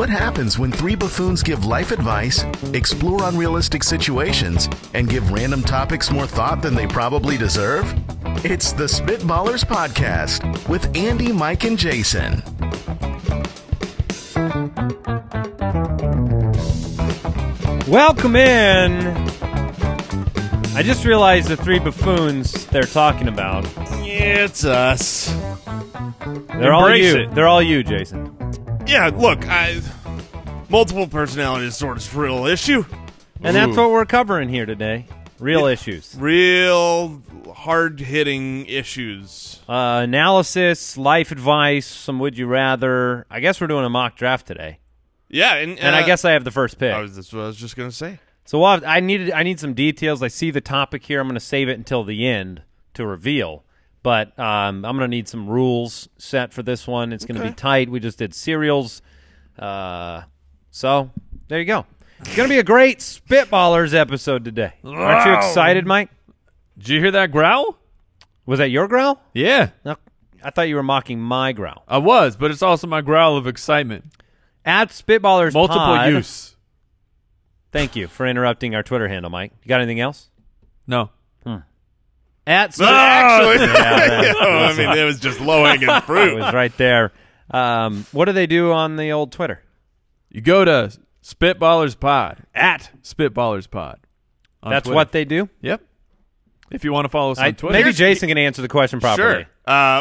What happens when three buffoons give life advice, explore unrealistic situations, and give random topics more thought than they probably deserve? It's the Spitballers Podcast with Andy, Mike, and Jason. Welcome in. I just realized the three buffoons they're talking about. Yeah, it's us. They're all Embrace you. it. They're all you, Jason. Yeah, look, multiple personality disorder is a real issue. And that's what we're covering here today. Real issues. Real hard-hitting issues. Analysis, life advice, some would you rather. I guess we're doing a mock draft today. Yeah, and I guess I have the first pick. that's what I was just going to say. So I need some details. I see the topic here. I'm going to save it until the end to reveal. But I'm going to need some rules set for this one. It's going to be tight. We just did cereals. So there you go. It's going to be a great Spitballers episode today. Aren't you excited, Mike? Did you hear that growl? Was that your growl? Yeah. No, I thought you were mocking my growl. I was, but it's also my growl of excitement. At Spitballers Multiple Pod. use. Thank you for interrupting our Twitter handle, Mike. You got anything else? No. At Actually, Yeah, I mean, it was just low-hanging it fruit. was right there. What do they do on the old Twitter? You go to Spitballers Pod, at Spitballers Pod. That's Twitter. what they do? Yep. If you want to follow us on Twitter. Maybe Jason can answer the question properly. Sure.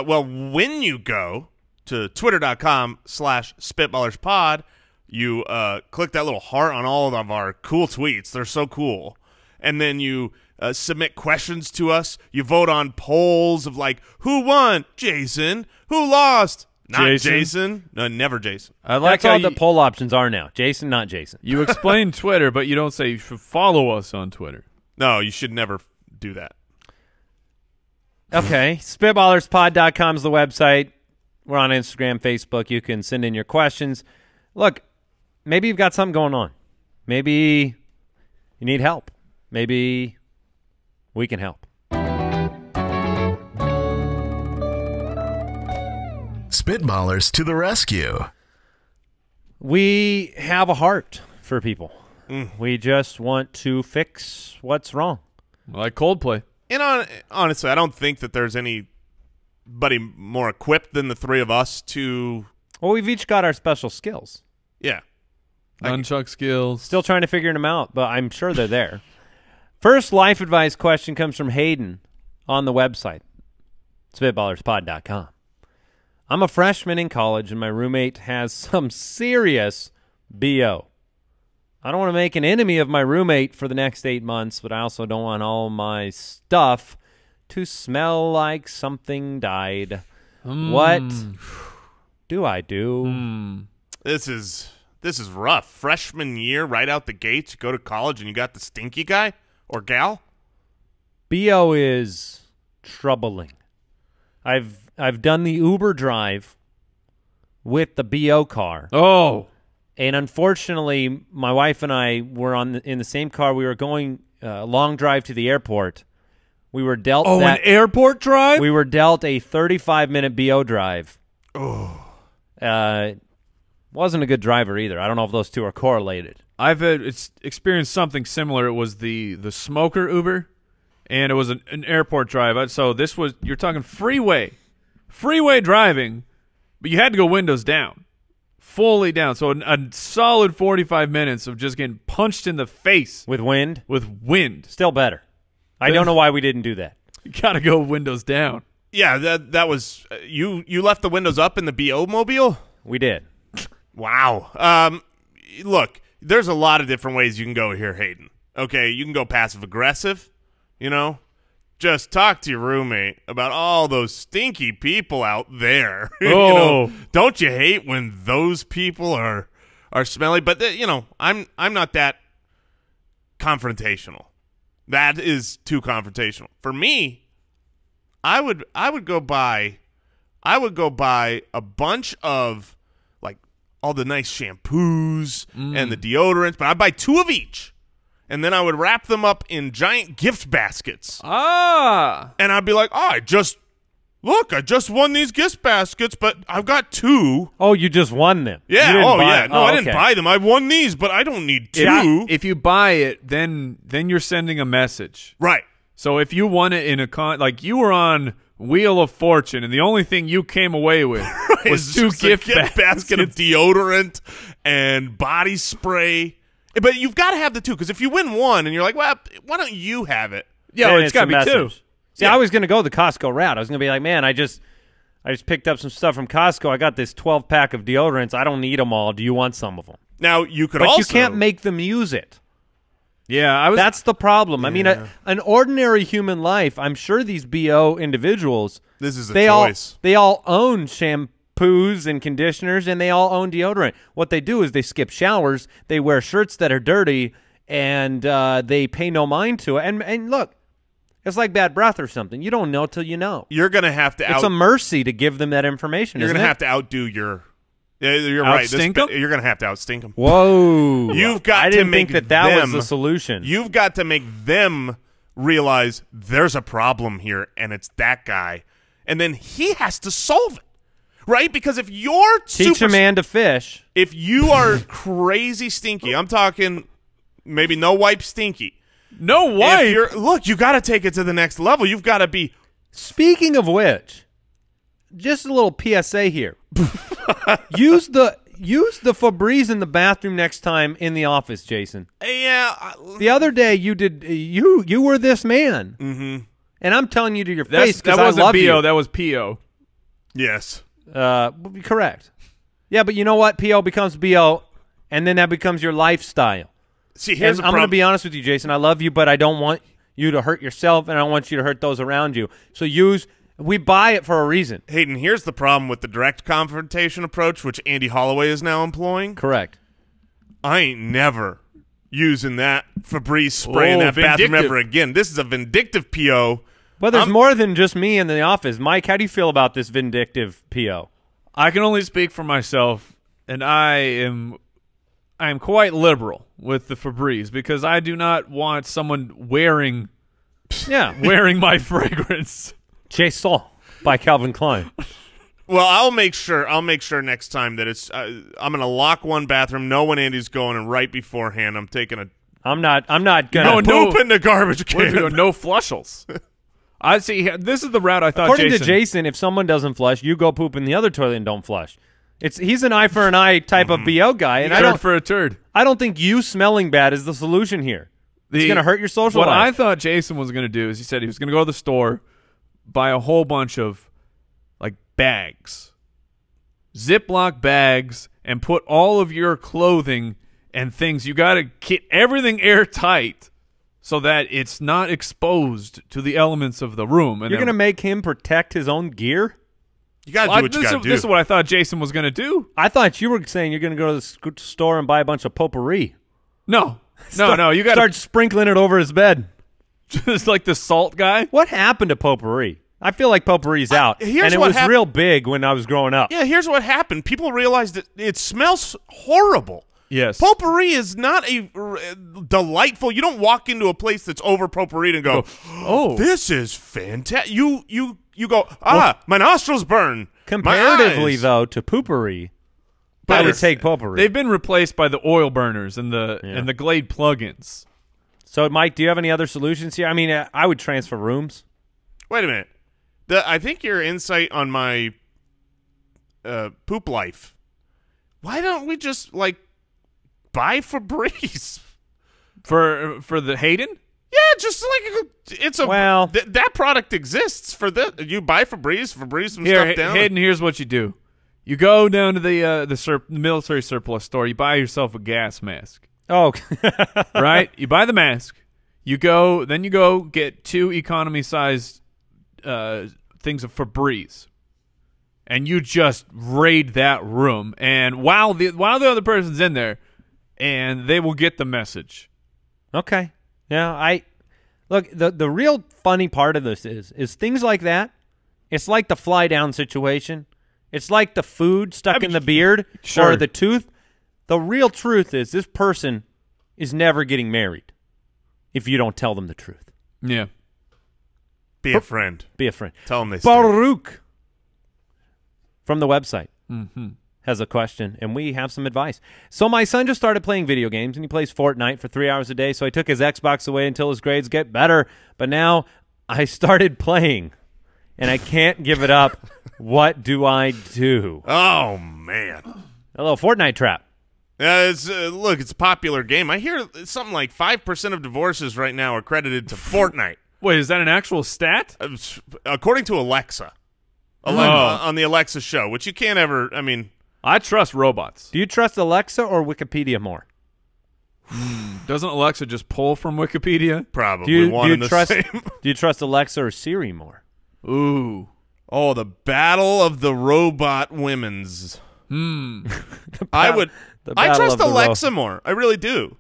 Well, when you go to twitter.com/spitballerspod, you click that little heart on all of our cool tweets. They're so cool. And then you submit questions to us. You vote on polls of like, who won? Jason. Who lost? Not Jason. No, never Jason. I like That's all how the poll options are now. Jason, not Jason. you explain Twitter, but you don't say you should follow us on Twitter. No, you should never do that. Okay. Spitballerspod.com is the website. We're on Instagram, Facebook. You can send in your questions. Look, maybe you've got something going on. Maybe you need help. Maybe we can help. Spitballers to the rescue. We have a heart for people. We just want to fix what's wrong. Like Coldplay. And honestly, I don't think that there's anybody more equipped than the three of us to. Well, we've each got our special skills. Yeah. Nunchuck skills. Still trying to figure them out, but I'm sure they're there. First life advice question comes from Hayden on the website, spitballerspod.com. I'm a freshman in college, and my roommate has some serious BO. I don't want to make an enemy of my roommate for the next 8 months, but I also don't want all my stuff to smell like something died. What do I do? This is rough. Freshman year, right out the gates, you go to college and you got the stinky guy or gal. BO is troubling. I've done the Uber drive with the BO car. Oh. And unfortunately, my wife and I were in the same car. We were going a long drive to the airport. We were dealt an airport drive? We were dealt a 35-minute BO drive. Wasn't a good driver either. I don't know if those two are correlated. I've experienced something similar. It was the smoker Uber, and it was an airport drive. So this was, you're talking freeway driving, but you had to go windows down, fully down. So a solid 45 minutes of just getting punched in the face With wind? with wind. Still better. I don't know why we didn't do that. You got to go windows down. Yeah, that was you left the windows up in the BO mobile? We did. Wow. Look, there's a lot of different ways you can go here, Hayden. Okay, you can go passive aggressive, Just talk to your roommate about all those stinky people out there. Oh. Don't you hate when those people are smelly? But I'm not that confrontational. That is too confrontational. For me, I would go buy a bunch of like all the nice shampoos and the deodorants, but I'd buy 2 of each. And then I would wrap them up in giant gift baskets. Ah. And I'd be like, oh, I just look, I just won these gift baskets, but I've got 2. Oh, you just won them. Yeah. You didn't Oh, buy yeah. it. No, Oh, I didn't okay. buy them. I won these, but I don't need 2. If you buy it, then you're sending a message. Right. So if you won it in a like you were on Wheel of Fortune, and the only thing you came away with was It's 2 just a gift basket of deodorant and body spray. But you've got to have the 2, because if you win 1 and you're like, well, why don't you have it? Yeah, Then it's got to a be 2. message. See, I was going to go the Costco route. I was going to be like, man, I just picked up some stuff from Costco. I got this 12-pack of deodorants. I don't need them all. Do you want some of them? Now, you could But also. you can't make them use it. Yeah, That's the problem. I mean, an ordinary human life, I'm sure these BO individuals, This is a they choice. they all own shampoos and conditioners, and they all own deodorant. What they do is they skip showers, they wear shirts that are dirty, and they pay no mind to it. And look, it's like bad breath or something. You don't know till you know. You're going to have to It's a mercy to give them that information, You're isn't going to it? have to outdo your. Yeah, you're right. Outstink 'em? You're going to have to outstink them. Whoa. You've got I to didn't make think that was them- the solution. You've got to make them realize there's a problem here, and it's that guy, and then he has to solve it, right? Because if you're Teach a man to fish. if you are crazy stinky, I'm talking maybe no wipe stinky. no If wipe. look, you got to take it to the next level. You've got to be. Speaking of which, just a little PSA here. use the Febreze in the bathroom next time in the office, Jason. Yeah, The other day you did you were this man. Mm-hmm. And I'm telling you to your face that because I wasn't love BO, you. that was PO. yes. Correct. Yeah, but you know what? PO becomes BO, and then that becomes your lifestyle. See, here's And the I'm going problem. to be honest with you, Jason. I love you, but I don't want you to hurt yourself, and I don't want you to hurt those around you. So we buy it for a reason. Hayden, here's the problem with the direct confrontation approach, which Andy Holloway is now employing. Correct. I ain't never using that Febreze spray in Oh, that bathroom vindictive. ever again. This is a vindictive PO. Well, there's more than just me in the office. Mike, how do you feel about this vindictive PO? I can only speak for myself, and I am quite liberal with the Febreze because I do not want someone wearing Yeah. my fragrance. Jason by Calvin Klein. Well, I'll make sure next time that it's I'm going to lock one bathroom, know when Andy's going, and right beforehand I'm taking a I'm not gonna. No. poop in the garbage What if you go, can. no flushals? I see. This is the route I thought. According Jason, to Jason, if someone doesn't flush, you go poop in the other toilet and don't flush. He's an eye for an eye type of BO guy, and turd for a turd. I don't think you smelling bad is the solution here. It's going to hurt your social What I life. thought Jason was going to do is he said he was going to go to the store, buy a whole bunch of like bags, Ziploc bags, and put all of your clothing and things. You got to get everything airtight so that it's not exposed to the elements of the room. And You're then- going to make him protect his own gear? You got to Well, do what you this, got is, to this is do. what I thought Jason was going to do. I thought you were saying you're going to go to the store and buy a bunch of potpourri. No, you got Start sprinkling it over his bed. just like the salt guy. What happened to potpourri? I feel like potpourri's out. here's and it what was hap- real big when I was growing up. Yeah, here's what happened. People realized that it smells horrible. Yes. Potpourri is not a delightful. You don't walk into a place that's over potpourri and go, Oh. this is fantastic. You go, my nostrils burn. Comparatively, my eyes. though, to poopery, I Better. would take potpourri. They've been replaced by the oil burners and the Glade plugins. So, Mike, do you have any other solutions here? I mean, I would transfer rooms. Wait a minute. I think your insight on my poop life. Why don't we just buy Febreze? For the Hayden? Yeah, just it's a Well- that product exists for this. You buy Febreze some Here, stuff down. Hayden, here's what you do. You go down to the military surplus store. You buy yourself a gas mask, Oh, right? You buy the mask. You go get 2 economy-sized things of Febreze, and you just raid that room. And while the other person's in there, and they will get the message. okay. Yeah, look. The real funny part of this is things like that. It's like the fly down situation. It's like the food stuck in the beard sure. or the tooth. The real truth is this person is never getting married if you don't tell them the truth. Yeah. Be a friend. Be a friend. Tell them they stink. Baruch from the website has a question, and we have some advice. So my son just started playing video games, and he plays Fortnite for 3 hours a day, so I took his Xbox away until his grades get better. But now I started playing, and I can't give it up. What do I do? Oh, man. A little Fortnite trap. Look, it's a popular game. I hear something like 5% of divorces right now are credited to Fortnite. Wait, is that an actual stat? According to Alexa. On the Alexa show, which you can't ever, I mean. I trust robots. Do you trust Alexa or Wikipedia more? Doesn't Alexa just pull from Wikipedia? Probably one and the same. Do you trust Alexa or Siri more? Ooh. Oh, the battle of the robot women's. I trust Alexa more. I really do.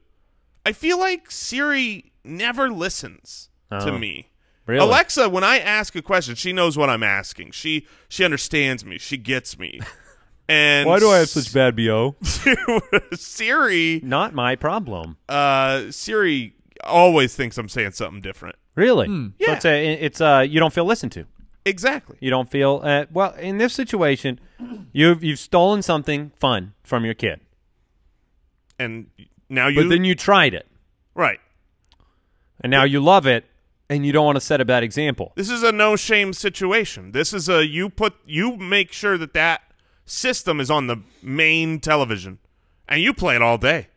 I feel like Siri never listens to me. Really? Alexa, when I ask a question, she knows what I'm asking. She understands me. She gets me. And why do I have such bad BO? Siri, not my problem. Siri always thinks I'm saying something different. Really? Yeah. So it's you don't feel listened to. Exactly. You don't feel well in this situation. You've stolen something fun from your kid, and now but then you tried it, right? And now you love it, and you don't want to set a bad example. This is a no shame situation. This is a you make sure that system is on the main television, and you play it all day.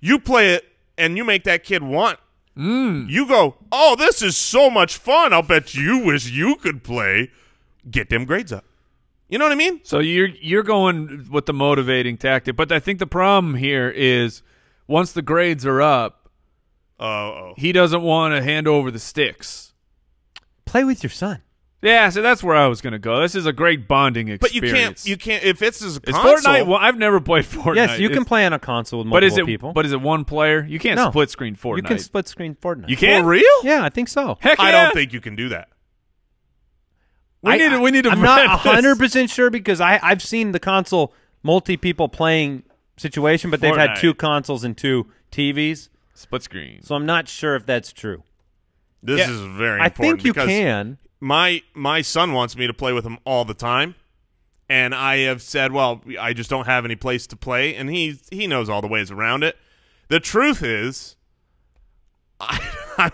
You play it, and you make that kid want. You go, oh, this is so much fun. I'll bet you wish you could play. Get them grades up. You know what I mean? So you're going with the motivating tactic, but I think the problem here is once the grades are up, he doesn't want to hand over the sticks. Play with your son. Yeah, so that's where I was going to go. This is a great bonding experience. But you can't. If it's a is console, Fortnite. Well, I've never played Fortnite. Yes, you can play on a console with multiple people. But is it one player? You can't split screen Fortnite. You can split screen Fortnite. You can? For real? Yeah, I think so. Heck yeah. I don't think you can do that. We need to. I'm not 100% sure because I've seen the console multi-people playing situation, but they've had 2 consoles and 2 TVs. Split screen. So I'm not sure if that's true. This is very important. I think you because can. My son wants me to play with him all the time, and I have said, well, I just don't have any place to play, and he knows all the ways around it. The truth is, I'm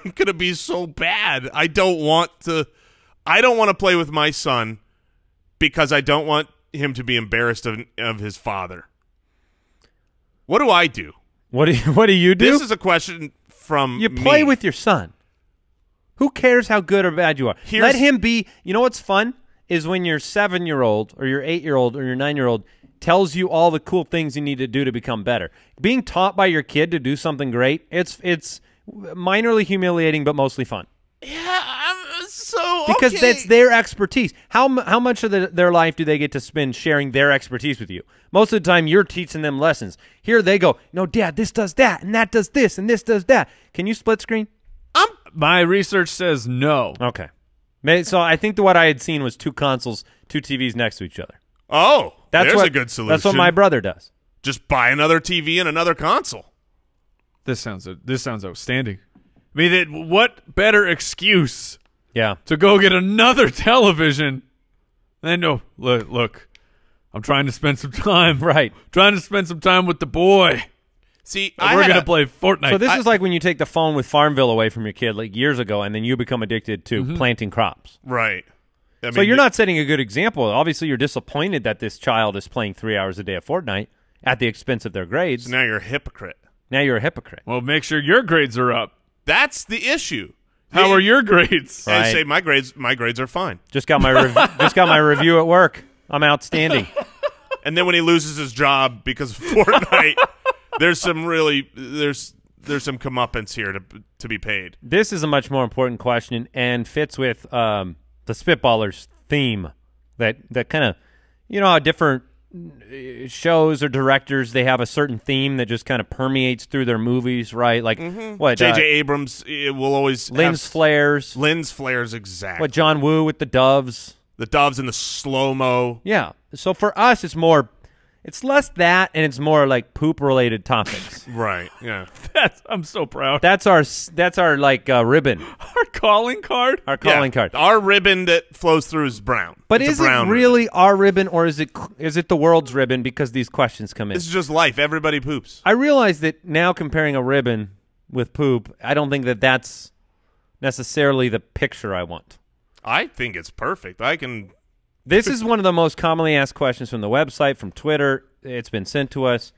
going to be so bad. I don't want to play with my son because I don't want him to be embarrassed of his father. What do I do? What do you do? This is a question from You play me. with your son. Who cares how good or bad you are? Let him be. You know what's fun is when your 7-year-old or your 8-year-old or your 9-year-old tells you all the cool things you need to do to become better. Being taught by your kid to do something great, it's minorly humiliating but mostly fun. Yeah, because okay. that's their expertise. How much of their life do they get to spend sharing their expertise with you? Most of the time, you're teaching them lessons. Here they go, no, Dad, this does that, and that does this, and this does that. Can you split screen? My research says no. Okay. So I think what I had seen was 2 consoles, 2 TVs next to each other. Oh, there's a good solution. That's what my brother does. Just buy another TV and another console. This sounds outstanding. I mean, what better excuse to go get another television than look, I'm trying to spend some time. Right. Trying to spend some time with the boy. See, we're going to play Fortnite. So this is like when you take the phone with Farmville away from your kid like years ago, and then you become addicted to planting crops. Right. So you're not setting a good example. Obviously, you're disappointed that this child is playing 3 hours a day of Fortnite at the expense of their grades. So now you're a hypocrite. Now you're a hypocrite. Well, make sure your grades are up. That's the issue. How are your grades? I say my grades are fine. Just got my review at work. I'm outstanding. And then when he loses his job because of Fortnite, there's some comeuppance here to be paid. This is a much more important question and fits with the Spitballers theme that kind of, you know how different shows or directors, they have a certain theme that just kind of permeates through their movies, right? Like what J.J. Abrams will always lens flares. Lens flares, exactly. What John Woo with the doves. The doves and the slow-mo. Yeah. So for us, it's more It's less that, and it's more like poop-related topics. Right. Yeah. I'm so proud. That's our like ribbon, Our calling card. our calling card. Our ribbon that flows through is brown. But It's a is it brown really our ribbon, or is it the world's ribbon? Because these questions come in. This is just life. Everybody poops. I realize that now comparing a ribbon with poop, I don't think that that's necessarily the picture I want. I think it's perfect. This is one of the most commonly asked questions from the website, from Twitter. It's been sent to us.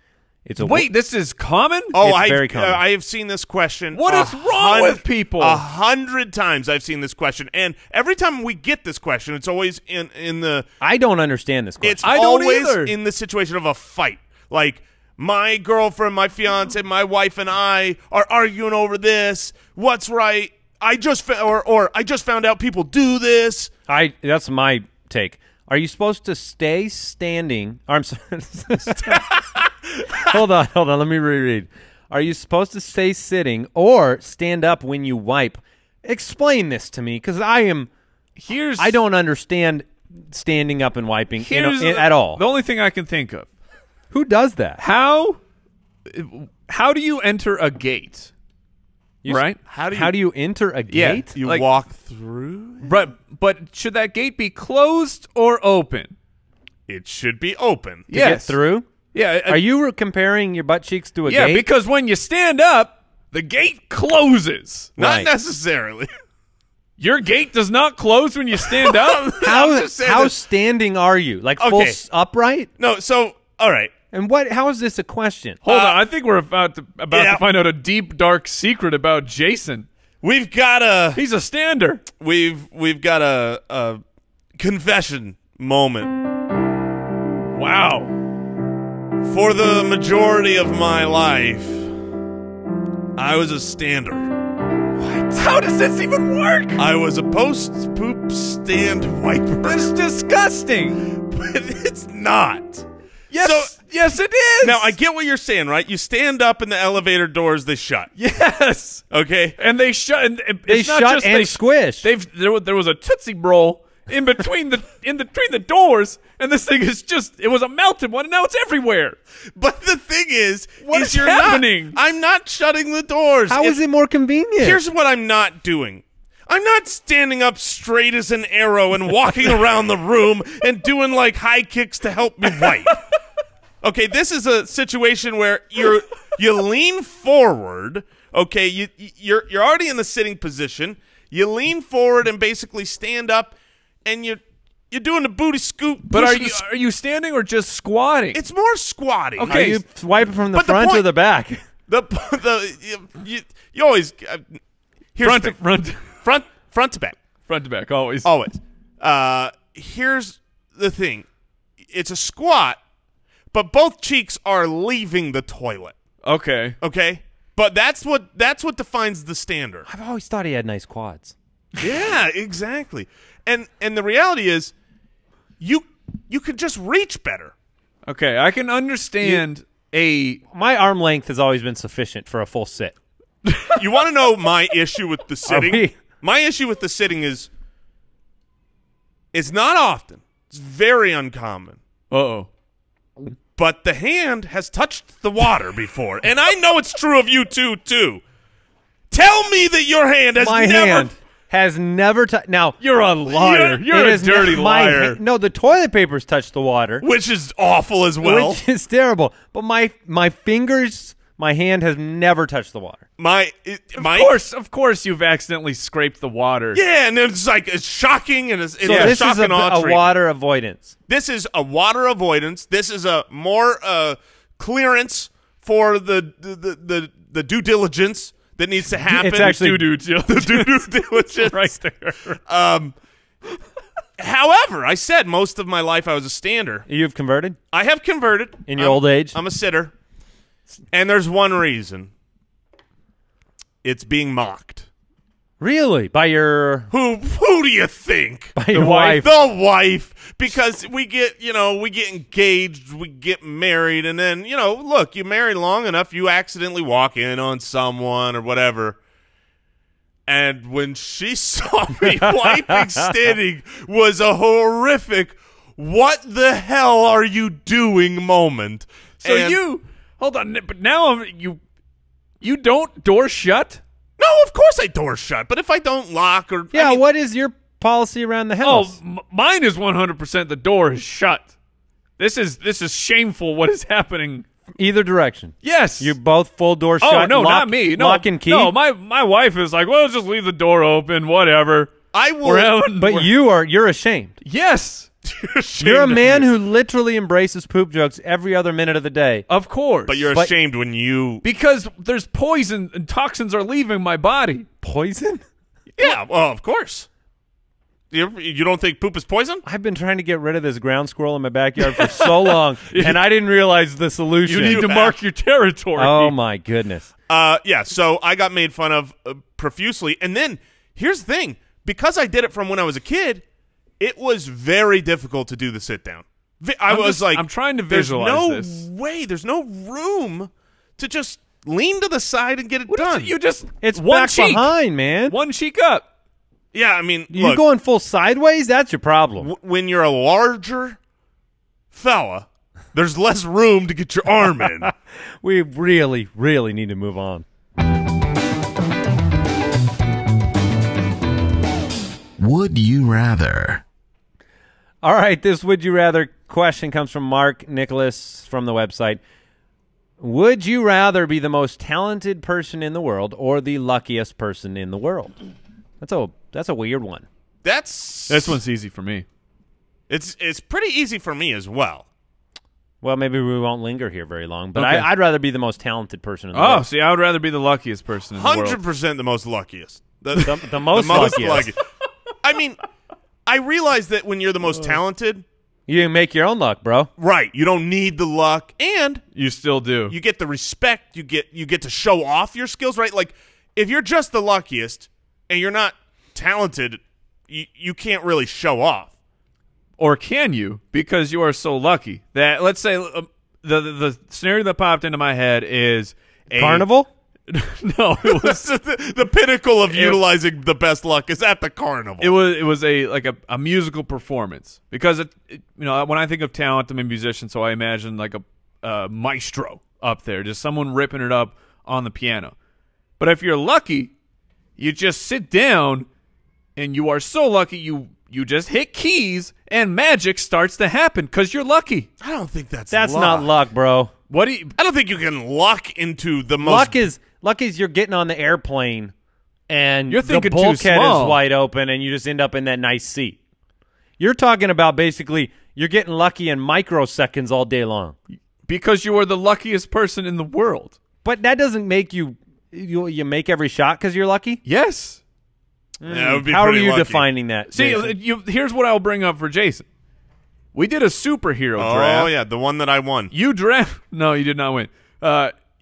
Wait, this is common? It's very common. I have seen this question. What is wrong with people? 100 times I've seen this question, and every time we get this question, it's always in the. I don't understand this question. It's I don't always either. in the situation of a fight. Like my girlfriend, my fiance, my wife, and I are arguing over this. What's right? I just found out people do this. That's my take. Are you supposed to stay standing? I'm sorry. Hold on. Let me reread. Are you supposed to stay sitting or stand up when you wipe? Explain this to me, because I don't understand standing up and wiping at all. The only thing I can think of. Who does that? How do you enter a gate? Right? How do you enter a gate? You Like- walk through? But should that gate be closed or open? It should be open. To get through? Yeah. Are you comparing your butt cheeks to a Yeah, gate? because when you stand up, the gate closes. Not Right. necessarily. Your gate does not close when you stand up? I'm just saying how that- standing are you? Like full Okay. upright? No, so all right. And how is this a question? Hold on, I think we're about to yeah. find out a deep, dark secret about Jason. We've got He's a stander. we've got a confession moment. Wow. For the majority of my life, I was a stander. How does this even work? I was a post-poop stand wiper. That's disgusting. But it's not. Yes, yes, it is. Now, I get what you're saying, right? You stand up and the elevator doors, they shut. Yes, Okay? and they shut. And They it's not shut just and squish. There was a Tootsie Roll in between the doors, and this thing is it was a melted one, and now it's everywhere. But the thing is What is you're happening? I'm not shutting the doors. How is it more convenient? Here's what I'm not doing. I'm not standing up straight as an arrow and walking around the room and doing like high kicks to help me wipe. Okay, this is a situation where you lean forward. Okay, you're already in the sitting position. You lean forward and basically stand up, and you're doing the booty scoop. But pushing are you standing or just squatting? It's more squatting. Are you wiping from the But the front or point- the back? You always here's front the to thing. front, front to back. front to back, always. Always. Here's the thing. It's a squat, but both cheeks are leaving the toilet. Okay. Okay? But that's what defines the stander. I've always thought he had nice quads. Yeah, exactly. And the reality is you could just reach better. Okay, I can understand My arm length has always been sufficient for a full sit. You want to know my issue with the sitting? we- My issue with the sitting is it's not often. It's very uncommon. Uh-oh. But the hand has touched the water before. And I know it's true of you too. Tell me that your hand has My never hand has never touched. Now, You're a liar. You're it a has dirty my liar. no, the toilet paper's touched the water, which is awful as well. which is terrible. But my fingers, my hand has never touched the water. Of course you've accidentally scraped the water. Yeah, and it's like it's shocking and it's So a this shock is and awe a treatment. water avoidance. This is a water avoidance. This is a more clearance for the due diligence that needs to happen. It's actually due diligence Right there. However, I said most of my life I was a stander. You've converted I have converted in your old age. I'm a sitter, and there's one reason. It's being mocked. Really? By your Who do you think? by your wife? The wife, because we get engaged, we get married, and then, look, you marry long enough, you accidentally walk in on someone or whatever. And when she saw me wiping standing was a horrific, what the hell are you doing moment. So And- hold on, but now you don't door shut? No, of course I door shut, but if I don't lock or Yeah, I mean, what is your policy around the Oh, house? mine is 100% the door is shut. This is shameful what is happening. Either direction. Yes. You both full door shut. Oh, no, lock, not me. No, lock and key. No, my wife is like, well, just leave the door open, whatever. I will We're having, but we're- you're ashamed. Yes, You're a man who literally embraces poop jokes every other minute of the day. of course. But you're ashamed when you because there's poison and toxins are leaving my body. Poison? Yeah, well, of course. You don't think poop is poison? I've been trying to get rid of this ground squirrel in my backyard for so long, and I didn't realize the solution. You need to mark your territory. Oh, my goodness. Yeah, so I got made fun of profusely. And then here's the thing. Because I did it from when I was a kid, it was very difficult to do the sit down. I'm trying to visualize this. There's no way. There's no room to just lean to the side and get it What is done. it? You just It's one back cheek, behind, man. one cheek up. Yeah, I mean, You look, going full sideways? That's your problem. when you're a larger fella, there's less room to get your arm in. We really, really need to move on. Would you rather? All right, this Would You Rather question comes from Mark Nicholas from the website. Would you rather be the most talented person in the world or the luckiest person in the world? That's a weird one. This one's easy for me. It's pretty easy for me as well. Well, maybe we won't linger here very long, but Okay. I'd rather be the most talented person in the Oh, world. see, I would rather be the luckiest person in the world. 100% the most luckiest. The most luckiest. I mean, I realize that when you're the most talented, You make your own luck, bro. right, you don't need the luck, and You still do. you get the respect. You get to show off your skills, right? Like, if you're just the luckiest and you're not talented, you can't really show off. Or can you? Because you are so lucky that, let's say, the scenario that popped into my head is a Carnival? No, it was the pinnacle of utilizing the best luck is at the carnival. it was a musical performance because when I think of talent, I'm a musician, so I imagine like a maestro up there, just someone ripping it up on the piano. But if you're lucky, you just sit down, and you are so lucky you just hit keys and magic starts to happen because you're lucky. I don't think that's That's luck. not luck, bro. What do you? I don't think you can luck into the most. Luck is you're getting on the airplane and You're thinking the too bulkhead small. is wide open and you just end up in that nice seat. You're talking about basically you're getting lucky in microseconds all day long. Because you are the luckiest person in the world. But that doesn't make you make every shot because you're lucky. Yes. Yeah, it would be How are pretty you lucky. defining that? See, Jason? here's what I'll bring up for Jason. We did a superhero draft. Oh yeah, the one that I won. You draft. No, you did not win.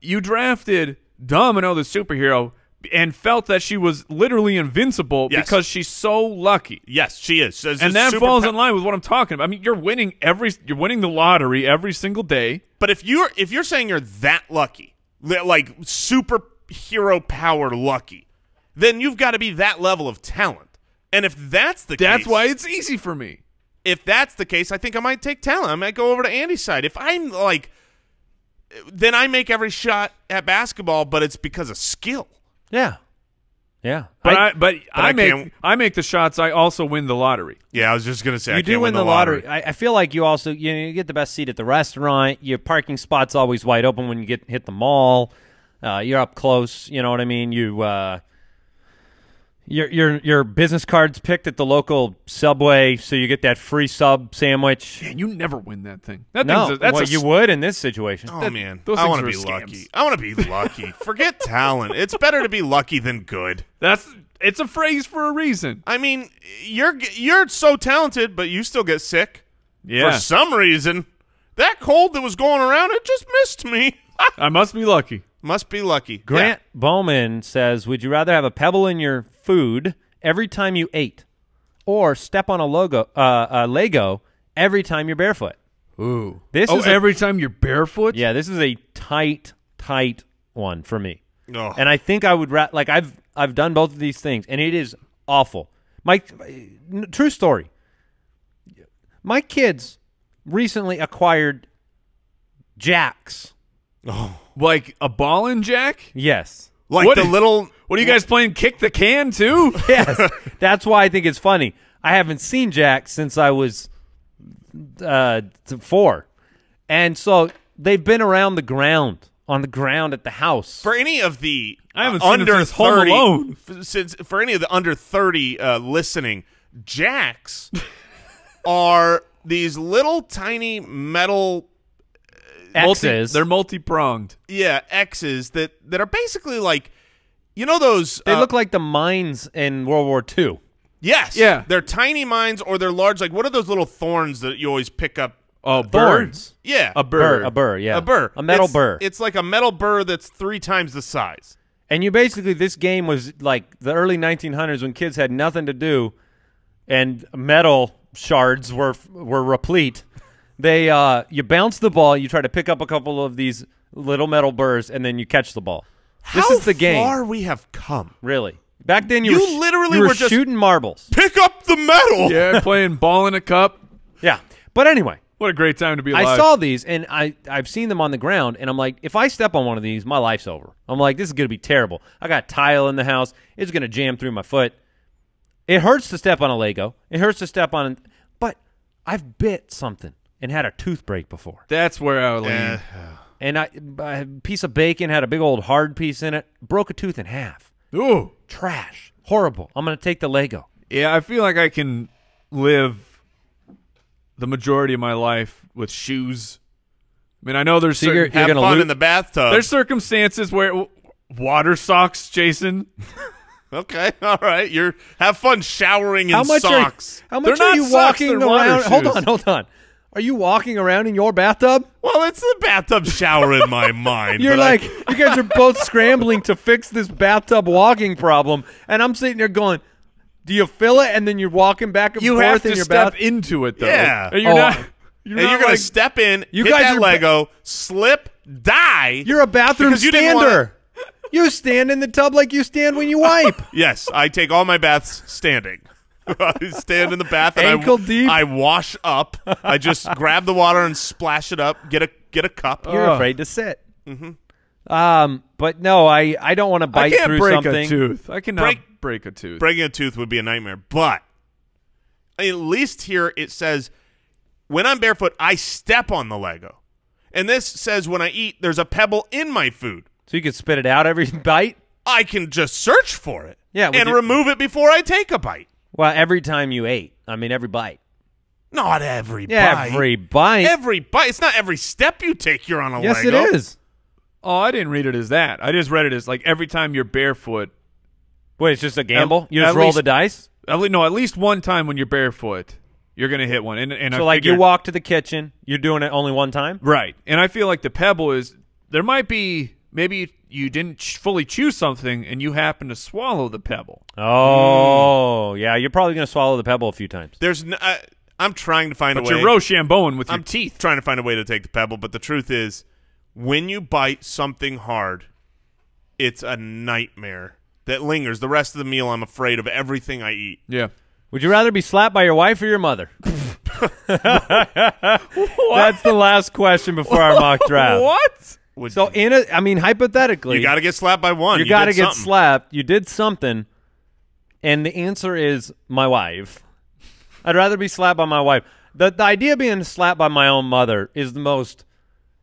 You drafted Domino, the superhero, and felt that she was literally invincible Yes. because she's so lucky. Yes, she is. And that falls in line with what I'm talking about. I mean, you're winning the lottery every single day. But if you're saying you're that lucky, like superhero power lucky, then you've got to be that level of talent. And if that's the That's case, why it's easy for me. if that's the case, I think I might take talent. I might go over to Andy's side. If I'm like, then I make every shot at basketball, but it's because of skill. yeah. Yeah. But I I make the shots. I also win the lottery. Yeah, I was just gonna say I You can't do win the lottery. lottery. I feel like you also you get the best seat at the restaurant. Your parking spot's always wide open when you hit the mall. You're up close. You know what I mean. Your business card's picked at the local Subway, so you get that free sub sandwich. Man, you never win that thing. That No, thing's that's well, you would in this situation. Oh man, those I things want to are be scams. lucky. I want to be lucky. Forget talent. It's better to be lucky than good. It's a phrase for a reason. I mean, you're so talented, but you still get sick. Yeah, For some reason, that cold that was going around, it just missed me. I must be lucky. Must be lucky. Grant Bowman says, would you rather have a pebble in your food every time you ate or step on a Lego every time you're barefoot? Ooh, This is every time you're barefoot. Yeah, this is a tight one for me. Yeah. Oh. And I think I would like I've done both of these things, and it is awful. Mike, true story. My kids recently acquired jacks. Like a ball and jack? Yes. Like What- the little. What are you guys playing? Kick the can too? Yes. That's why I think it's funny. I haven't seen jacks since I was 4. And so they've been around the ground, on the ground at the house. For any of the I haven't seen it under since Home 30, Alone. for any of the under 30 listening, jacks are these little tiny metal X's. They're multi-pronged. X's that are basically like, you know those They look like the mines in World War II. yes, Yeah. they're tiny mines or they're large. Like what are those little thorns that you always pick up? Oh, Thorns. Yeah, A burr. A burr, yeah. a burr, A metal It's- burr. It's like a metal burr that's 3 times the size. And you basically, this game was like the early 1900s when kids had nothing to do and metal shards were replete. They you bounce the ball, you try to pick up a couple of these little metal burrs, and then you catch the ball. This How is the game, far we have come. really. Back then, you You literally were were just- shooting marbles. Pick up the metal. Yeah, playing ball in a cup. Yeah, but anyway, What a great time to be alive. I saw these, and I've seen them on the ground, and I'm like, if I step on one of these, my life's over. I'm like, this is going to be terrible. I got tile in the house. It's going to jam through my foot. It hurts to step on a Lego. It hurts to step on, but I've bit something and had a tooth break before. That's where I lean. And a piece of bacon had a big old hard piece in it. Broke a tooth in half. Ooh. Trash. Horrible. I'm going to take the Lego. Yeah, I feel like I can live the majority of my life with shoes. I mean, I know there's So you're Have gonna fun lo- in the bathtub. there's circumstances where water socks, Jason. Okay, all right. Have fun showering in How much socks. How much They're are not you socks, walking they're water around? shoes. Hold on. Are you walking around in your bathtub? Well, it's the bathtub shower in my mind. You're but like, you guys are both scrambling to fix this bathtub walking problem, and I'm sitting there going, do you fill it, and then you're walking back and You forth have in to your step bath? into it, though. Yeah. And you're Oh, not. and You're you're not gonna like, step in, You hit guys that are- Lego, slip, die. You're a bathroom Because you didn't stander. You stand in the tub like you stand when you wipe. Yes, I take all my baths standing. I stand in the bath and Ankle deep? I wash up. I just grab the water and splash it up. Get a cup. You're afraid to sit. Mm-hmm. But no, I don't want to I bite can't through break something. a tooth. I cannot Break- break a tooth. Breaking a tooth would be a nightmare, but at least here it says when I'm barefoot, I step on the Lego. And this says when I eat, there's a pebble in my food. So you could spit it out every bite? I can just search for it Yeah, with and your- remove it before I take a bite. Well, every time you ate. I mean, every bite. Not every Yeah, bite. every bite. Every bite. It's not every step you take you're on a Yes, Lego. it is. Oh, I didn't read it as that. I just read it as like every time you're barefoot. Wait, it's just a gamble? You at just roll least- the dice? At least one time when you're barefoot, you're gonna hit one. And So, I like, you figured- walk to the kitchen, you're doing it only one time? right. And I feel like the pebble is there might be maybe you didn't fully chew something and you happen to swallow the pebble. Oh, yeah. You're probably going to swallow the pebble a few times. I'm trying to find But a way. you're Rochambeauing with your I'm teeth. trying to find a way to take the pebble, but the truth is, when you bite something hard, it's a nightmare that lingers. The rest of the meal, I'm afraid of everything I eat. Yeah. Would you rather be slapped by your wife or your mother? That's the last question before our mock draft. What? Would So, hypothetically, you got to get slapped by one. you got to did get something. slapped. You did something, and the answer is my wife. I'd rather be slapped by my wife. The idea of being slapped by my own mother is the most.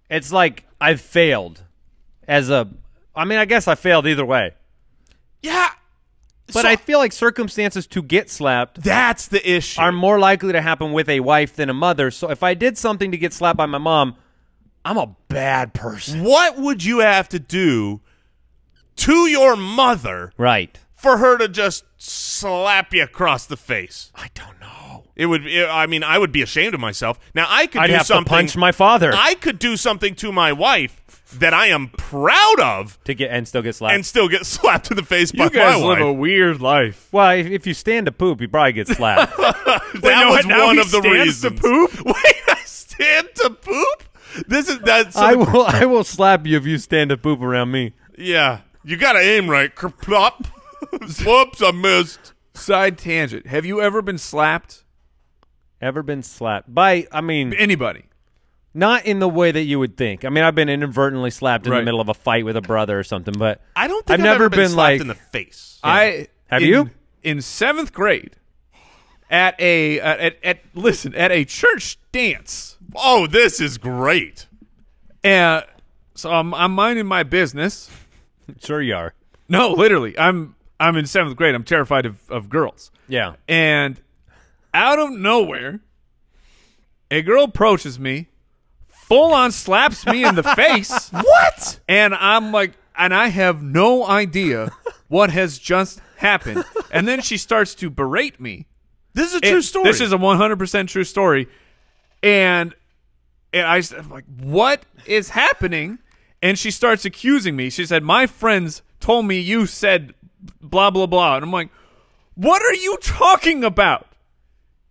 It's like I've failed as a. I mean, I guess I failed either way. Yeah, But so I feel like circumstances to get slapped that's the issue. are more likely to happen with a wife than a mother. So if I did something to get slapped by my mom, I'm a bad person. What would you have to do to your mother Right. for her to just slap you across the face? I don't know. It would. I mean, I would be ashamed of myself. Now I could I'd do have something. to punch my father I could do something to my wife that I am proud of to get and still get slapped. and still get slapped in the face by You guys my live a wife. weird life. well, if you stand to poop, you probably get slapped. That no, was now one he of the stands to reasons. poop? Wait, I stand to poop? That's so I will slap you if you stand to poop around me. yeah. You got to aim right. Kerplop. Whoops, I missed. Side tangent. Have you ever been slapped Ever been slapped by? I mean, Anybody. not in the way that you would think. I mean, I've been inadvertently slapped in the Right. middle of a fight with a brother or something, but I don't think I've I've never ever been slapped like in the face. Have you? In 7th grade, at a church dance. Oh, this is great. And so I'm minding my business. Sure you are. No, literally, I'm in 7th grade. I'm terrified of girls. Yeah. And out of nowhere, a girl approaches me, full on slaps me in the face. What? And I'm like, and I have no idea what has just happened. And then she starts to berate me. This is a true story. This is a 100% true story. And I'm like, what is happening? And she starts accusing me. She said, my friends told me you said blah, blah, blah. And I'm like, what are you talking about?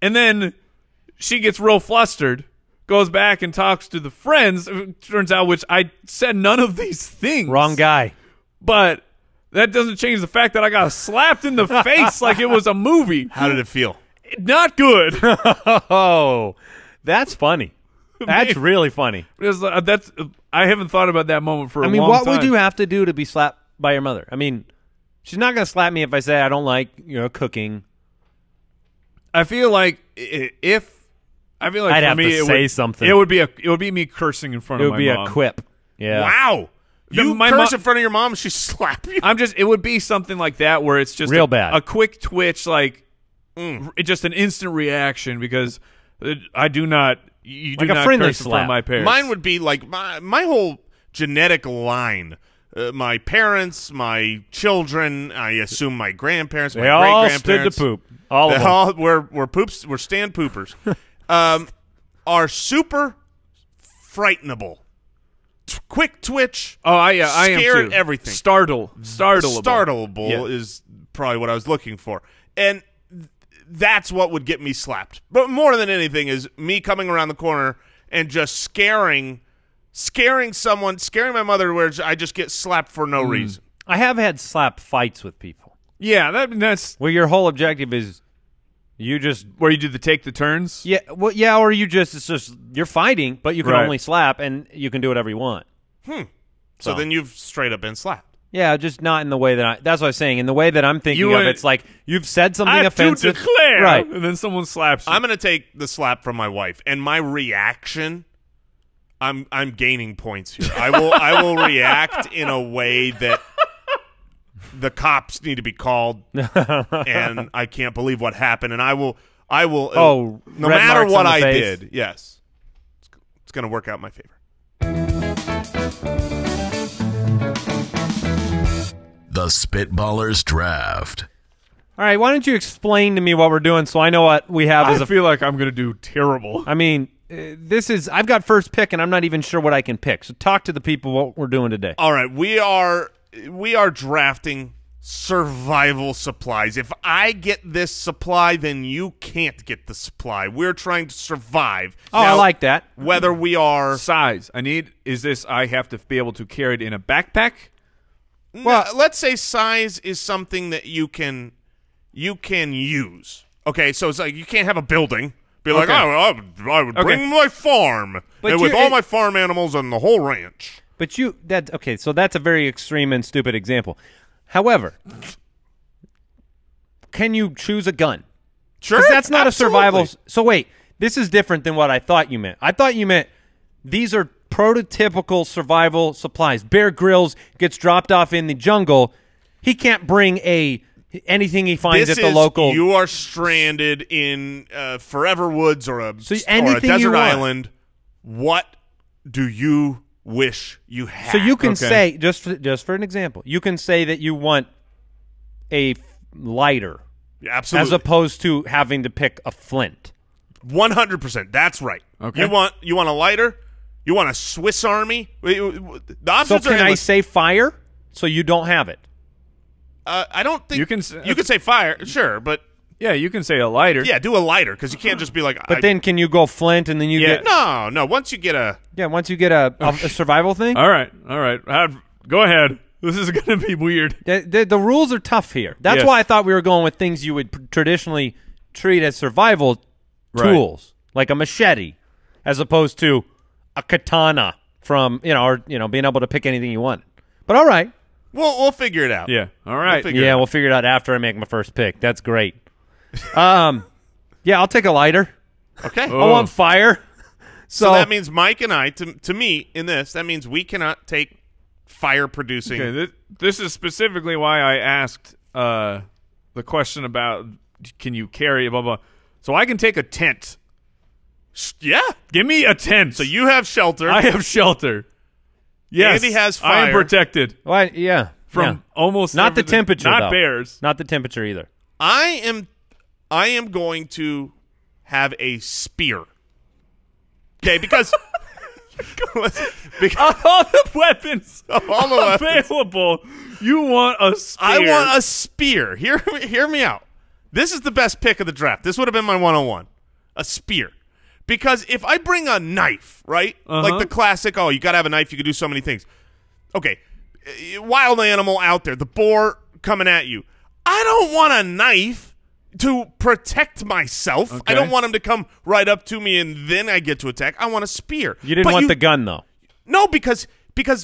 And then she gets real flustered, goes back and talks to the friends. It turns out, which I said none of these things. Wrong guy. But that doesn't change the fact that I got slapped in the face like it was a movie. How did it feel? Not good. Oh, that's funny. That's really funny. I haven't thought about that moment for a I mean, long what time. would you have to do to be slapped by your mother? I mean, she's not going to slap me if I say I don't like, cooking. I feel like if I feel like I'd for have me, to it say would, something. It would be me cursing in front It of would my be mom. a quip. Yeah. Wow. You My curse mo- in front of your mom, she slap you. It would be something like that where it's just Real bad. a quick twitch, like just an instant reaction because I do not. You do Like a not friendly curse in front of slap. my parents. Mine would be like my whole genetic line. My parents, my children, I assume my grandparents, They my all great stood to grandparents. poop. All of They them. all we're poops. We're stand poopers. Are super frightenable. Quick twitch. Oh, I am Scared too. everything. Startleable. Startleable Yeah. is probably what I was looking for. And that's what would get me slapped. But more than anything is me coming around the corner and just scaring someone, scaring my mother where I just get slapped for no reason. I have had slap fights with people Yeah, that's where your whole objective is you just where you do the take the turns. or you just it's just you're fighting, but you can Right. only slap and you can do whatever you want. So then you've straight up been slapped. Yeah, just not in the way that that's what I was saying. In the way that I'm thinking You of, would- it's like you've said something I offensive, to declare, right? And then someone slaps you. I'm going to take the slap from my wife, and my reaction, I'm gaining points here. I will react in a way that the cops need to be called, and I can't believe what happened, and I will. Oh, no red matter marks what on the I face. did, yes, it's going to work out in my favor. The Spitballers Draft. All right, why don't you explain to me what we're doing so I know what we have as I a feel like I'm going to do terrible. I mean, I've got first pick, and I'm not even sure what I can pick. So talk to the people what we're doing today. All right, we are drafting survival supplies. If I get this supply, then you can't get the supply. We're trying to survive. Oh, I like that. Whether we are Size. I have to be able to carry it in a backpack? well, let's say size is something that you can use. Okay, so it's like you can't have a building. Be like, Okay. I would bring my farm But and with you- all my farm animals and the whole ranch. But so that's a very extreme and stupid example. However, can you choose a gun? Sure, Because that's not absolutely. a survival. So wait, this is different than what I thought you meant. I thought you meant these are prototypical survival supplies. Bear Grylls gets dropped off in the jungle. He can't bring anything he finds This at the is, local. You are stranded in Forever Woods or a anything you desert want. island. What do you wish you had? So you can Okay. say just for an example, you can say that you want a lighter Absolutely. as opposed to having to pick a flint. 100%. That's right. Okay. You want a lighter? You want a Swiss Army? The So options are can I endless. say fire so you don't have it? I don't think You can you can say fire, sure, but Yeah, you can say a lighter. yeah, do a lighter because you can't just be like. But then can you go flint and then you Yeah. get no. Once you get a once you get a survival thing? All right. Go ahead. This is going to be weird. The rules are tough here. That's Yes. why I thought we were going with things you would traditionally treat as survival Right. tools, like a machete, as opposed to a katana from, or being able to pick anything you want. But all right. We'll figure it out. Yeah. All right. We'll figure it out after I make my first pick. That's great. I'll take a lighter. Okay. I want fire. So that means Mike and I, to me, in this, that means we cannot take fire-producing. Okay, this is specifically why I asked the question about can you carry blah, blah. So I can take a tent. Yeah. Give me a tent. So you have shelter. I have shelter. Yes. Andy has I am fire. protected from almost not the everything. temperature, Not though. bears. Not the temperature either. I am going to have a spear. Okay, because Of all the weapons all the weapons. available, you want a spear. I want a spear. Hear me out. This is the best pick of the draft. This would have been my 101. A spear. Because if I bring a knife, right? Like the classic, you got to have a knife. You can do so many things. Okay. Wild animal out there. The boar coming at you. I don't want a knife to protect myself. Okay. I don't want him to come right up to me and then I get to attack. I want a spear. You didn't want the gun, though. No, because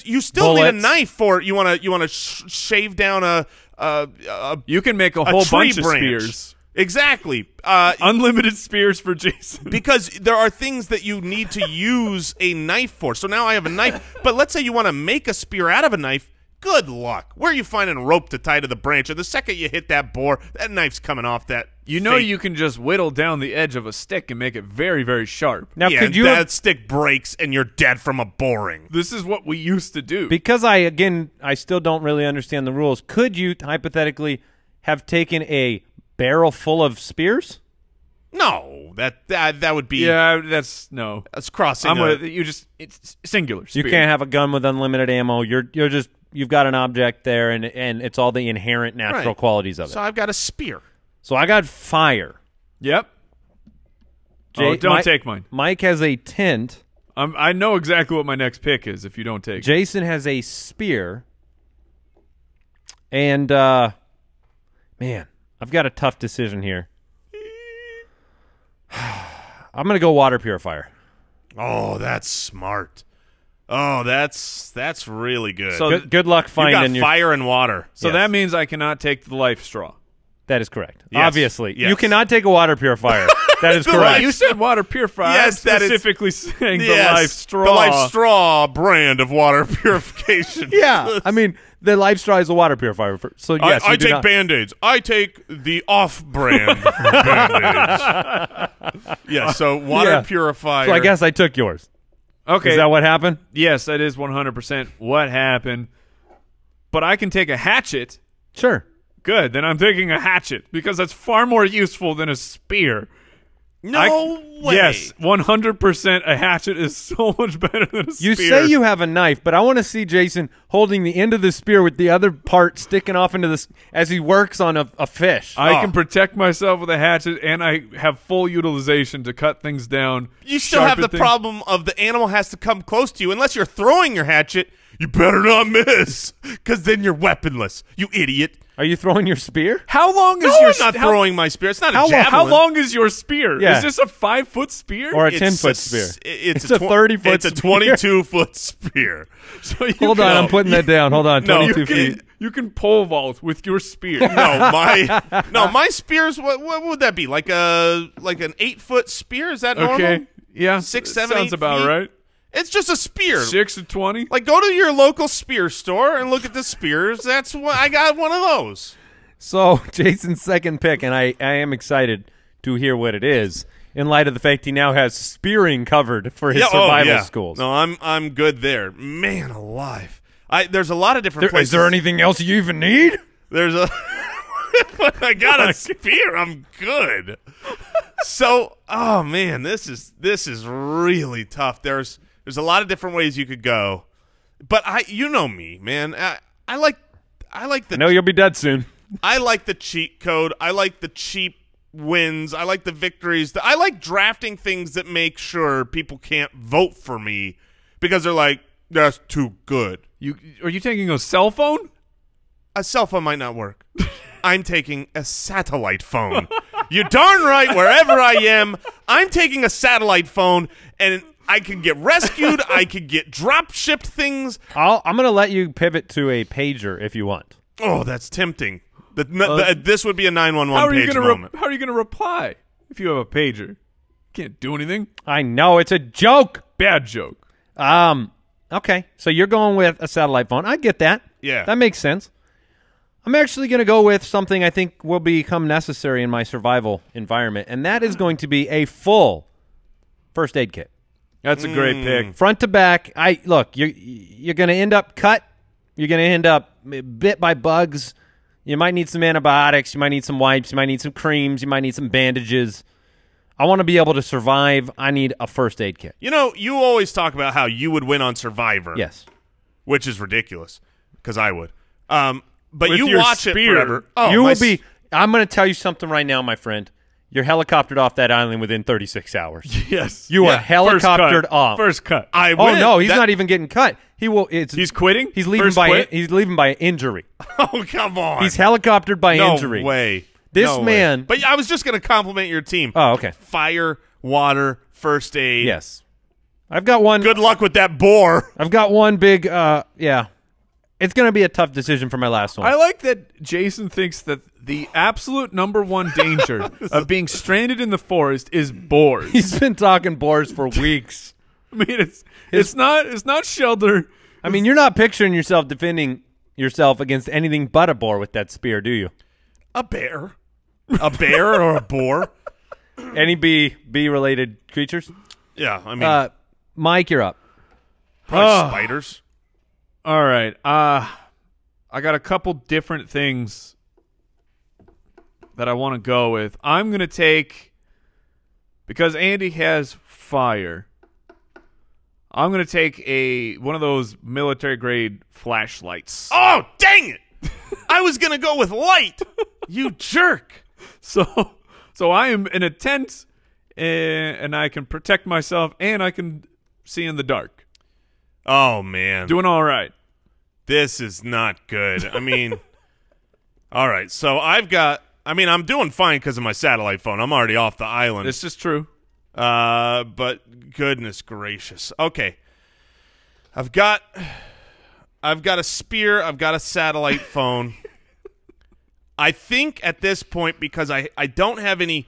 you still need a Bullets. knife for you want to shave down a You can make a whole tree bunch of branch. spears. Exactly. Unlimited spears for Jason. Because there are things that you need to use a knife for. So now I have a knife. But let's say you want to make a spear out of a knife. Good luck. Where are you finding rope to tie to the branch? And the second you hit that boar, that knife's coming off that. You know fake- you can just whittle down the edge of a stick and make it very, very sharp. Now, yeah, could you that have, stick breaks and you're dead from a boring. This is what we used to do. because I still don't really understand the rules, could you hypothetically have taken a barrel full of spears? No, that would be that's no. that's crossing. It's singular. You spear. can't have a gun with unlimited ammo. You've got an object there, and it's all the inherent natural Right. qualities of it. So I've got a spear. So I got fire. Yep. Don't take mine. Mike has a tent. I know exactly what my next pick is. If you don't take, it. Jason has a spear. And man, I've got a tough decision here. I'm going to go water purifier. Oh, that's smart. Oh, that's really good. So Good luck you finding got your. fire and water. so yes. that means I cannot take the life straw. That is correct. Yes. Obviously, Yes. you cannot take a water purifier. That is The correct. life- You said water purifier. Yes, I'm that is- specifically saying Yes, the life straw. The Life Straw brand of water purification. Yeah, I mean the Life Straw is a water purifier. So yes, I you do take not- Band-Aids. I take the off-brand Band-Aids. Yeah, so water Yeah. purifier. So I guess I took yours. Okay. Is that what happened? Yes, that is 100% what happened. But I can take a hatchet. Sure. Good. Then I'm taking a hatchet because that's far more useful than a spear. No way. Yes, 100%. A hatchet is so much better than a spear. You say you have a knife, but I want to see Jason holding the end of the spear with the other part sticking off into this as he works on a fish. I can protect myself with a hatchet, and I have full utilization to cut things down. You still have sharpen the things. problem of the animal has to come close to you. Unless you're throwing your hatchet, you better not miss, because then you're weaponless. You idiot. Are you throwing your spear? How long is No, your I'm not throwing my spear. It's not a how long- javelin. How long is your spear? Yeah. Is this a 5-foot spear? Or a It's 10-foot spear? It's It's a 30-foot It's a spear. 22-foot spear. So you Hold can- on, I'm putting that down. Hold on, No, 22 you feet. You can pole vault with your spear. My spears. What would that be? Like an 8-foot spear? Is that normal? Okay. Yeah. 6, that 7, sounds 8 about feet? right. It's just a spear. 6 to 20. Like, go to your local spear store and look at the spears. That's what I got. One of those. So Jason's second pick, and I am excited to hear what it is in light of the fact he now has spearing covered for his survival schools. No, I'm good there. Man alive. There's a lot of different places. Is there anything else you even need? There's a. I got a spear. I'm good. So, oh man, this is really tough. There's a lot of different ways you could go, but you know me, man. I like the. I know you'll be dead soon. I like the cheat code. I like the cheap wins. I like the victories. I like drafting things that make sure people can't vote for me because they're like, that's too good. Are you taking a cell phone? A cell phone might not work. I'm taking a satellite phone. You're darn right. Wherever I am, I'm taking a satellite phone, and I can get rescued. I can get drop shipped things. I'm going to let you pivot to a pager if you want. Oh, that's tempting. This would be a 911 page moment. How are you going to reply if you have a pager? You can't do anything. I know it's a joke. Bad joke. Okay, so you're going with a satellite phone. I get that. Yeah. That makes sense. I'm actually going to go with something I think will become necessary in my survival environment, and that is going to be a full first aid kit. That's a great pick. Front to back. You're going to end up cut. You're going to end up bit by bugs. You might need some antibiotics. You might need some wipes. You might need some creams. You might need some bandages. I want to be able to survive. I need a first aid kit. You know, you always talk about how you would win on Survivor. Yes. Which is ridiculous, because I would. But With you your watch spear. it forever. Oh, You will be. I'm going to tell you something right now, my friend. You're helicoptered off that island within 36 hours. Yes. You are Yeah. helicoptered off. First cut. I Oh win. no, he's not even getting cut. He will. He's quitting? He's leaving First by. quit? He's leaving by injury. Oh, come on. He's helicoptered by no injury. way. This No way. man- But I was just going to compliment your team. Oh, okay. Fire, water, first aid. Yes, I've got one. Good luck with that boar. I've got one big. Yeah, it's going to be a tough decision for my last one. I like that Jason thinks that the absolute number one danger of being stranded in the forest is boars. He's been talking boars for weeks. I mean, it's not shelter. I mean, you're not picturing yourself defending yourself against anything but a boar with that spear, do you? A bear. A bear or a boar. Any bee related creatures? Yeah, I mean, Mike, you're up. probably spiders. All right. I got a couple different things that I want to go with. I'm going to take, because Andy has fire, I'm going to take one of those military grade flashlights. Oh, dang it. I was going to go with light. You jerk. So I am in a tent, and I can protect myself, and I can see in the dark. Oh, man. Doing all right. This is not good. I mean, all right. So I'm doing fine because of my satellite phone. I'm already off the island. This is true. But goodness gracious. Okay. I've got a spear. I've got a satellite phone. I think at this point, because I don't have any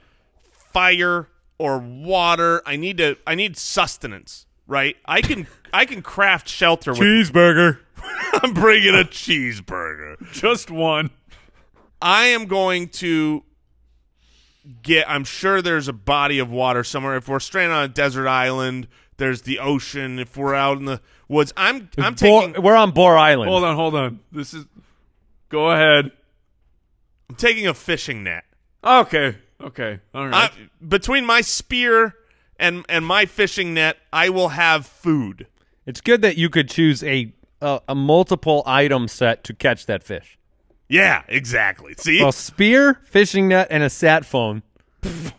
fire or water, I need sustenance, right? I can craft shelter with Cheeseburger. I'm bringing a cheeseburger. Just one. I am going to I'm sure there's a body of water somewhere. If we're stranded on a desert island, there's the ocean. If we're out in the woods, I'm taking We're on Boar Island. Hold on. Go ahead. I'm taking a fishing net. Okay. All right. Between my spear and my fishing net, I will have food. It's good that you could choose a multiple item set to catch that fish. Yeah, exactly. See? Well, spear, fishing net, and a sat phone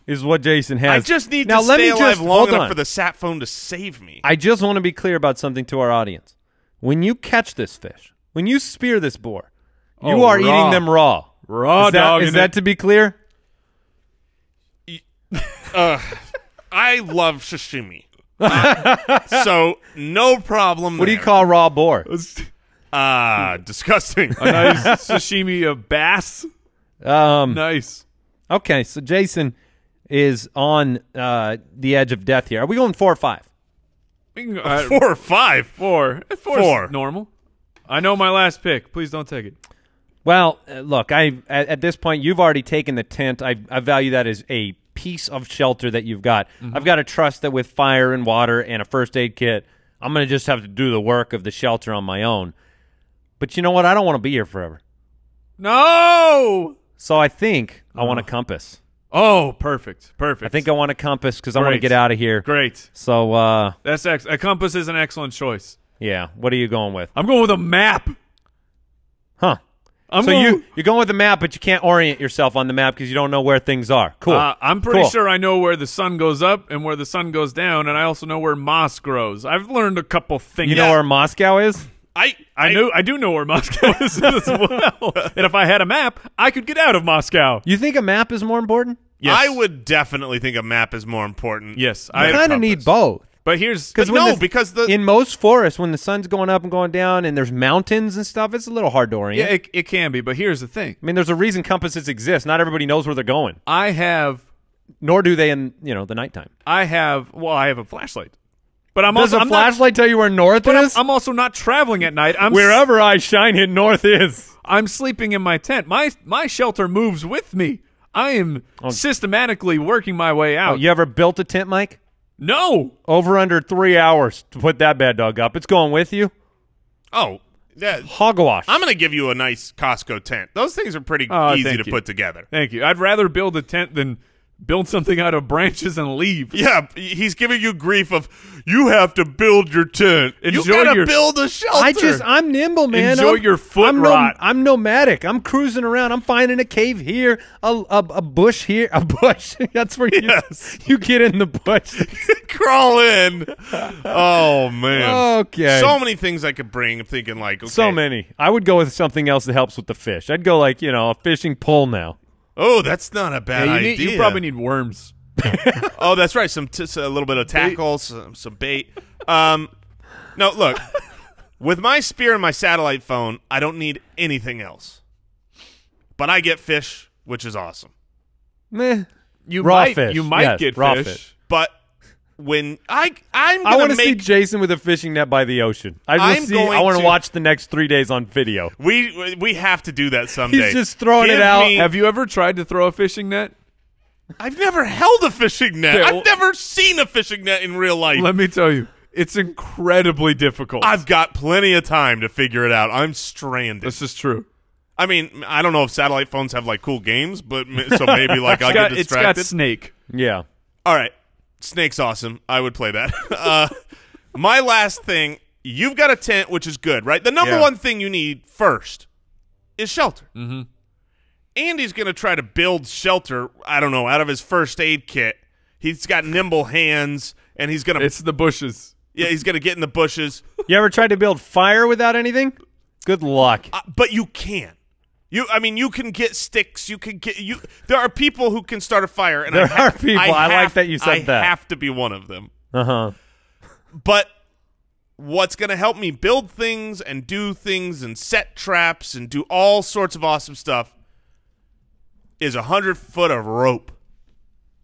is what Jason has. I just need now, to let stay me alive just, long hold enough on. for the sat phone to save me. I just want to be clear about something to our audience. When you catch this fish, when you spear this boar, you Oh, are raw. eating them raw. Raw Is that, dog. is that to be clear? I love sashimi. So no problem What do you there. call raw boar? Disgusting. a nice sashimi of bass? Nice. Okay, so Jason is on the edge of death here. Are we going 4 or 5? We can go, 4 or 5. Four. Four. Is normal. I know my last pick. Please don't take it. Well, look, at this point, you've already taken the tent. I value that as a piece of shelter that you've got. Mm-hmm. I've got to trust that with fire and water and a first aid kit, I'm going to just have to do the work of the shelter on my own. But you know what? I don't want to be here forever. No! So I think I want a compass. Oh, perfect. I think I want a compass because I want to Great. get out of here. Great. So, A compass is an excellent choice. yeah, what are you going with? I'm going with a map. Huh. I'm So going, you're going with the map, but you can't orient yourself on the map because you don't know where things are. Cool. I'm pretty Cool. sure I know where the sun goes up and where the sun goes down, and I also know where moss grows. I've learned a couple things. You know where Moscow is? I do know where Moscow is as well. And if I had a map, I could get out of Moscow. You think a map is more important? Yes. I would definitely think a map is more important. Yes, I than a kind of need compass. both. But here's But when no, the- because In most forests, when the sun's going up and going down and there's mountains and stuff, it's a little hard to orient. yeah, it can be. But here's the thing: I mean, there's a reason compasses exist. Not everybody knows where they're going, I have nor do they in the nighttime. I have a flashlight, but I'm Does also a I'm flashlight tell you where north Not, is? but I'm also not traveling at night. Wherever I shine it, north is. I'm sleeping in my tent. My shelter moves with me. I am systematically working my way out. Oh, you ever built a tent, Mike? No. Over under 3 hours to put that bad dog up. It's going with you. Oh, yeah. Hogwash. I'm going to give you a nice Costco tent. Those things are pretty Oh, easy thank to you. put together. Thank you. I'd rather build a tent than build something out of branches and leave. Yeah, he's giving you grief of you have to build your tent. You Enjoy gotta your- build a shelter. I'm nimble, man. Enjoy your foot I'm rot. I'm nomadic. I'm cruising around. I'm finding a cave here, a bush here, a bush. That's where you get in the bush. crawl in. Oh man. Okay. So many things I could bring. I'm thinking like okay. So many. I would go with something else that helps with the fish. I'd go like, a fishing pole now. Oh, that's not a bad Yeah, you, idea. you probably need worms. Oh, that's right. A little bit of tackle, some bait. No, look. With my spear and my satellite phone, I don't need anything else. But I get fish, which is awesome. Meh. You Raw might, fish. You might Yes, get raw fish. fish. But when I'm I gonna want to see make Jason with a fishing net by the ocean. I I'm going want to to- watch the next 3 days on video. we have to do that someday. He's just throwing it Give out. me- Have you ever tried to throw a fishing net? I've never held a fishing net. Okay, I've well- never seen a fishing net in real life. Let me tell you, it's incredibly difficult. I've got plenty of time to figure it out. I'm stranded. This is true. I mean, I don't know if satellite phones have like cool games, but so maybe like I'll get It's distracted. got snake. Yeah. All right, Snake's awesome. I would play that. My last thing, you've got a tent, which is good, right? The number Yeah. one thing you need first is shelter. Mm-hmm. Andy's going to try to build shelter, I don't know, out of his first aid kit. He's got nimble hands, and he's going to It's the bushes. he's going to get in the bushes. You ever tried to build fire without anything? Good luck. But you can. You can get sticks. There are people who can start a fire, and There are people. I like that you said I that. have to be one of them. Uh-huh. But what's going to help me build things and do things and set traps and do all sorts of awesome stuff is 100 foot of rope.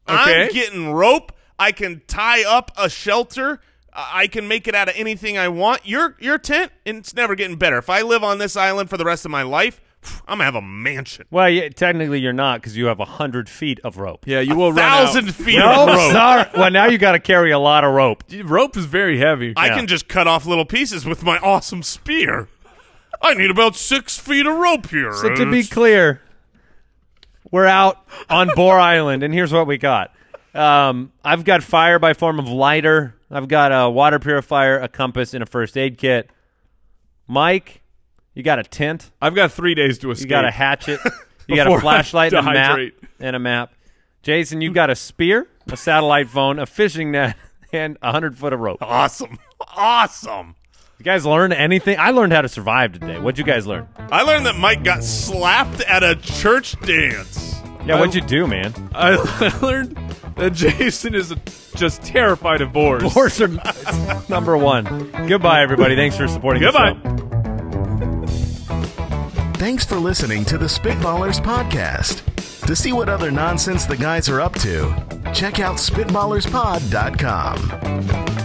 Okay. I'm getting rope. I can tie up a shelter. I can make it out of anything I want. Your tent, it's never getting better. If I live on this island for the rest of my life, I'm going to have a mansion. Well, yeah, technically you're not because you have 100 feet of rope. Yeah, you will run out. 1,000 feet No, of rope. sorry. Well, now you got to carry a lot of rope. Rope is very heavy. I Yeah. can just cut off little pieces with my awesome spear. I need about 6 feet of rope here. So to be clear, we're out on Boar Island, and here's what we got. I've got fire by form of lighter. I've got a water purifier, a compass, and a first aid kit. Mike, you got a tent. I've got 3 days to escape. You got a hatchet. You got a Before I flashlight and a map. dehydrate. And a map. Jason, you got a spear, a satellite phone, a fishing net, and 100 foot of rope. awesome. Awesome. You guys learn anything? I learned how to survive today. What'd you guys learn? I learned that Mike got slapped at a church dance. Yeah, what'd you do, man? I learned that Jason is just terrified of boars. Boars are number one. Goodbye, everybody. Thanks for supporting Goodbye. the show. Thanks for listening to the Spitballers Podcast. To see what other nonsense the guys are up to, check out SpitballersPod.com.